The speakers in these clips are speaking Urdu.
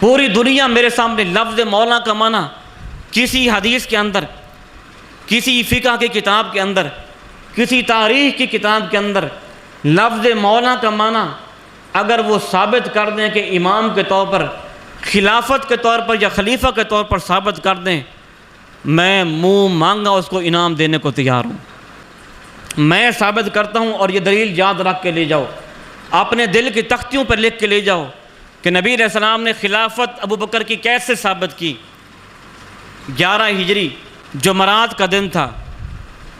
پوری دنیا میرے سامنے لفظ مولا کا معنی کسی حدیث کے اندر، کسی فقہ کی کتاب کے اندر، کسی تاریخ کی کتاب کے اندر لفظ مولا کا معنی اگر وہ ثابت کر دیں کہ امام کے طور پر، خلافت کے طور پر یا خلیفہ کے طور پر ثابت کر دیں، میں منہ مانگا اس کو انعام دینے کو تیار ہوں۔ میں ثابت کرتا ہوں، اور یہ دلیل یاد رکھ کے لے جاؤ، اپنے دل کی تختیوں پر لکھ کے لے جاؤ کہ نبی علیہ السلام نے خلافت ابوبکر کی کیسے ثابت کی۔ 11 ہجری جمعرات کا دن تھا،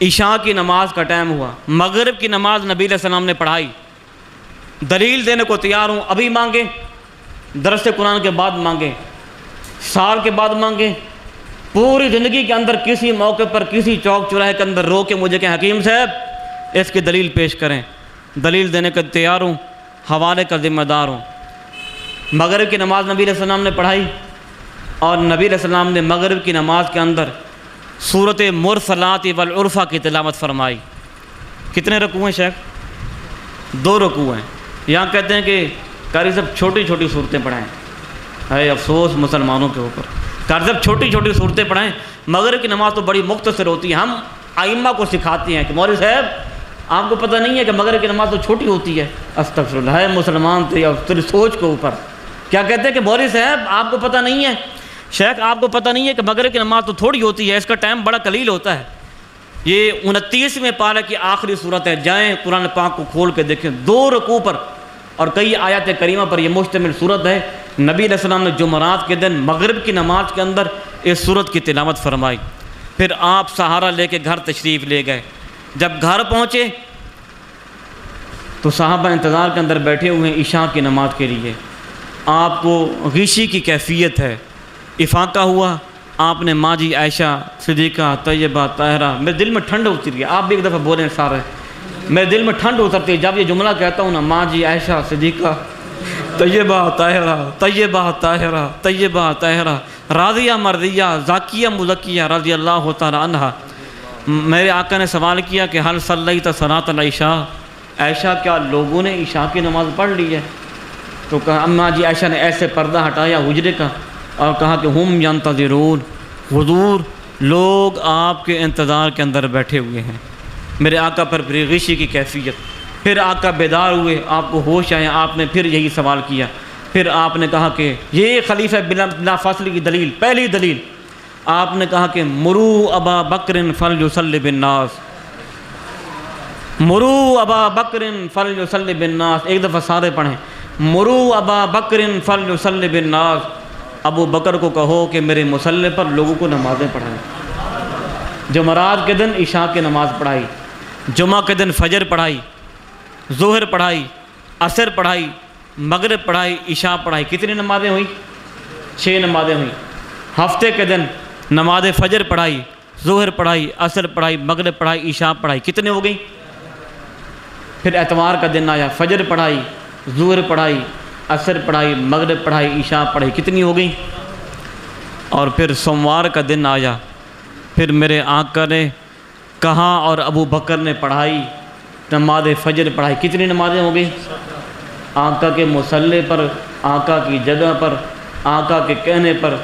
عشاء کی نماز کا ٹائم ہوا، مغرب کی نماز نبی علیہ السلام نے پڑھائی۔ دلیل دینے کو تیار ہوں، ابھی مانگیں، درس قرآن کے بعد مانگیں، سال کے بعد مانگیں، پوری زندگی کے اندر کسی موقع پر کسی چوک چوراہے کے اندر رو کے مجھے کہیں حکیم صاحب اس کی دلیل پیش کریں، دلیل دینے کا تیار ہوں، حوالے کا ذمہ دار ہوں۔ مغرب کی نماز نبی علیہ السلام نے پڑھائی، اور نبی علیہ السلام نے مغرب کی نماز کے اندر سورۃ مرسلات والعرفہ کی تلاوت فرمائی۔ کتنے رکوع ہیں شیخ؟ 2 رکوع ہیں۔ یہاں کہتے ہیں کہ قاری صاحب چھوٹی چھوٹی صورتیں پڑھائیں، ہے افسوس مسلمانوں کے اوپر، قاری صاحب چھوٹی چھوٹی صورتیں پڑھائیں۔ مغرب کی نماز تو بڑی مختصر ہوتی ہے، ہم ائمہ کو سکھاتے ہیں کہ مولوی صاحب آپ کو پتہ نہیں ہے کہ مغرب کی نماز تو چھوٹی ہوتی ہے۔ استغفر اللہ، ہے مسلمان تیری سوچ کے اوپر کیا کہتے ہیں کہ مولوی صاحب آپ کو پتہ نہیں ہے، شیخ آپ کو پتہ نہیں ہے کہ مغرب کی نماز تو تھوڑی ہوتی ہے، اس کا ٹائم بڑا قلیل ہوتا ہے۔ یہ 29ویں پارہ کی آخری صورت ہے، جائیں قرآن پاک کو کھول کے دیکھیں، 2 رکوع پر اور کئی آیات کریمہ پر یہ مشتمل صورت ہے۔ نبی علیہ السلام نے جمعرات کے دن مغرب کی نماز کے اندر اس صورت کی تلاوت فرمائی۔ پھر آپ سہارا لے کے گھر تشریف لے گئے۔ جب گھر پہنچے تو صحابہ انتظار کے اندر بیٹھے ہوئے ہیں عشاء کی نماز کے لیے۔ آپ کو غشی کی کیفیت ہے، افاقہ ہوا، آپ نے ماں جی عائشہ صدیقہ طیبہ طاہرہ، میرے دل میں ٹھنڈ اتر گیا، آپ بھی ایک دفعہ بولیں سارے، میرے دل میں ٹھنڈ اترتی ہے جب یہ جملہ کہتا ہوں نا، ماں جی عائشہ صدیقہ طیبہ طاہرہ طیبہ طاہرہ طیبہ طاہرہ راضیہ مرضیہ زاکیہ مزکیہ رضی اللہ تعالی عنہا۔ میرے آقا نے سوال کیا کہ حل صلیت صلاۃ العشاء، عائشہ کیا لوگوں نے عشاء کی نماز پڑھ لی ہے؟ تو کہا اماں جی عائشہ نے ایسے پردہ ہٹایا حجرے کا اور کہا کہ ہم ینتظرون، حضور لوگ آپ کے انتظار کے اندر بیٹھے ہوئے ہیں۔ میرے آقا پر پھر غشی کی کیفیت، پھر آقا بیدار ہوئے، آپ کو ہوش آئے، آپ نے پھر یہی سوال کیا، پھر آپ نے کہا کہ یہ خلیفہ بلا فاصلے کی دلیل، پہلی دلیل آپ نے کہا کہ مرو ابا بکر فلیصلی بالناس، مرو ابا بکر فلیصلی بالناس، ایک دفعہ سارے پڑھیں، مرو ابا بکر فلیصلی بالناس، ابو بکر کو کہو کہ میرے مصلی پر لوگوں کو نمازیں پڑھائیں۔ جمعرات کے دن عشاء کی نماز پڑھائی، جمعہ کے دن فجر پڑھائی، ظہر پڑھائی، عصر پڑھائی، مغرب پڑھائی، عشاء پڑھائی، کتنی نمازیں ہوئیں؟ 6 نمازیں ہوئیں۔ ہفتے کے دن نماز فجر پڑھائی، ظہر پڑھائی، عصر پڑھائی، مغرب پڑھائی، عشاء پڑھائی، کتنے ہو گئی؟ پھر اتوار کا دن آیا، فجر پڑھائی، ظہر پڑھائی، عصر پڑھائی، مغرب پڑھائی، عشاء پڑھائی، کتنی ہو گئی؟ اور پھر سوموار کا دن آیا، پھر میرے آقا نے کہا اور ابو بکر نے پڑھائی، نماز فجر پڑھائی، کتنی نمازیں ہو گئی؟ آقا کے مصلی پر، آقا کی جگہ پر، آقا کے کہنے پر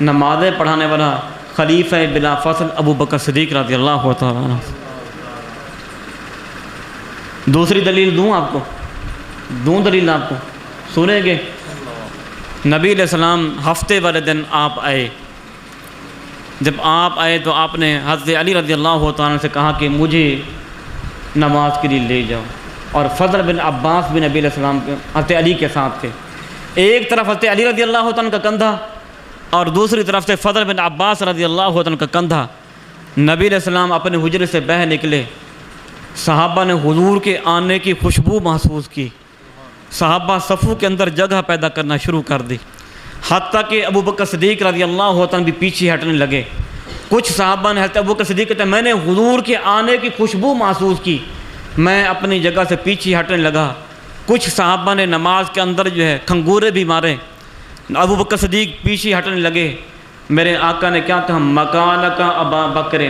نمازیں پڑھانے والا خلیفہ بلا فصل ابو بکر صدیق رضی اللہ تعالیٰ عنہ۔ دوسری دلیل دوں آپ کو، دوں دلیل آپ کو، سنیں گے؟ نبی علیہ السلام ہفتے والے دن آپ آئے، جب آپ آئے تو آپ نے حضرت علی رضی اللہ تعالیٰ سے کہا کہ مجھے نماز کے لیے لے جاؤ، اور فضل بن عباس بھی نبی علیہ السلام کے حضرت علی کے ساتھ تھے، ایک طرف حضرت علی رضی اللہ عنہ کا کندھا اور دوسری طرف سے فضل بن عباس رضی اللہ عنہ کا کندھا۔ نبی علیہ السلام اپنے حجرے سے باہر نکلے، صحابہ نے حضور کے آنے کی خوشبو محسوس کی، صحابہ صفوں کے اندر جگہ پیدا کرنا شروع کر دی، حتیٰ کہ ابو بکر صدیق رضی اللہ عنہ بھی پیچھے ہٹنے لگے۔ کچھ صحابہ نے حضرت ابو بکر صدیق کہتے ہیں میں نے حضور کے آنے کی خوشبو محسوس کی، میں اپنی جگہ سے پیچھے ہٹنے لگا۔ کچھ صحابہ نے نماز کے اندر جو ہے کھنگورے بھی مارے، ابو بکر صدیق پیچھے ہٹنے لگے۔ میرے آقا نے کیا کہا؟ مکانک ابا بکر،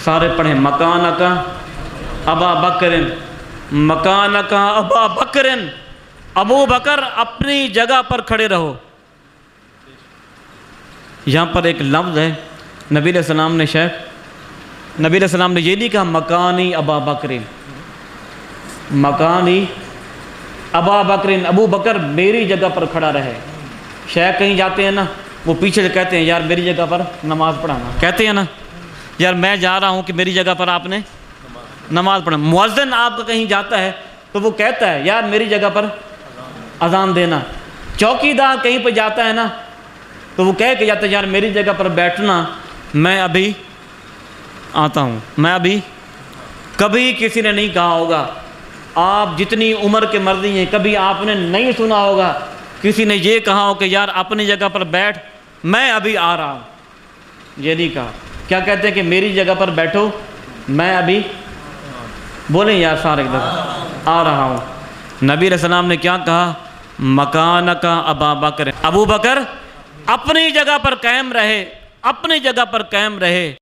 سارے پڑھیں، مکانک ابا بکر، مکانک ابا بکر، ابو بکر اپنی جگہ پر کھڑے رہو. یہاں پر ایک لفظ ہے نبی علیہ السلام نے نبی علیہ السلام نے یہ نہیں کہا مکانی ابا بکرین، مکانی ابا بکرین، ابو بکر میری جگہ پر کھڑا رہے. شیخ کہیں جاتے ہیں نا، وہ پیچھے سے کہتے ہیں یار میری جگہ پر نماز پڑھانا، کہتے ہیں نا یار میں جا رہا ہوں کہ میری جگہ پر آپ نے نماز پڑھنا. مؤذن آپ کا کہیں جاتا ہے تو وہ کہتا ہے یار میری جگہ پر اذان دینا. چوکیدار کہیں پہ جاتا ہے نا تو وہ کہہ کے جاتا ہے یار میری جگہ پر بیٹھنا، میں ابھی آتا ہوں. میں ابھی، کبھی کسی نے نہیں کہا ہوگا، آپ جتنی عمر کے مرضی ہیں کبھی آپ نے نہیں سنا ہوگا کسی نے یہ کہا ہو کہ یار اپنی جگہ پر بیٹھ میں ابھی آ رہا ہوں. یہ نہیں کہا. کیا کہتے ہیں کہ میری جگہ پر بیٹھو میں ابھی، بولیں یار سارے ایک دفعہ، آ رہا ہوں. نبی علیہ السلام نے کیا کہا؟ مکانک ابا بکر، ابو بکر اپنی جگہ پر قائم رہے، اپنی جگہ پر قائم رہے.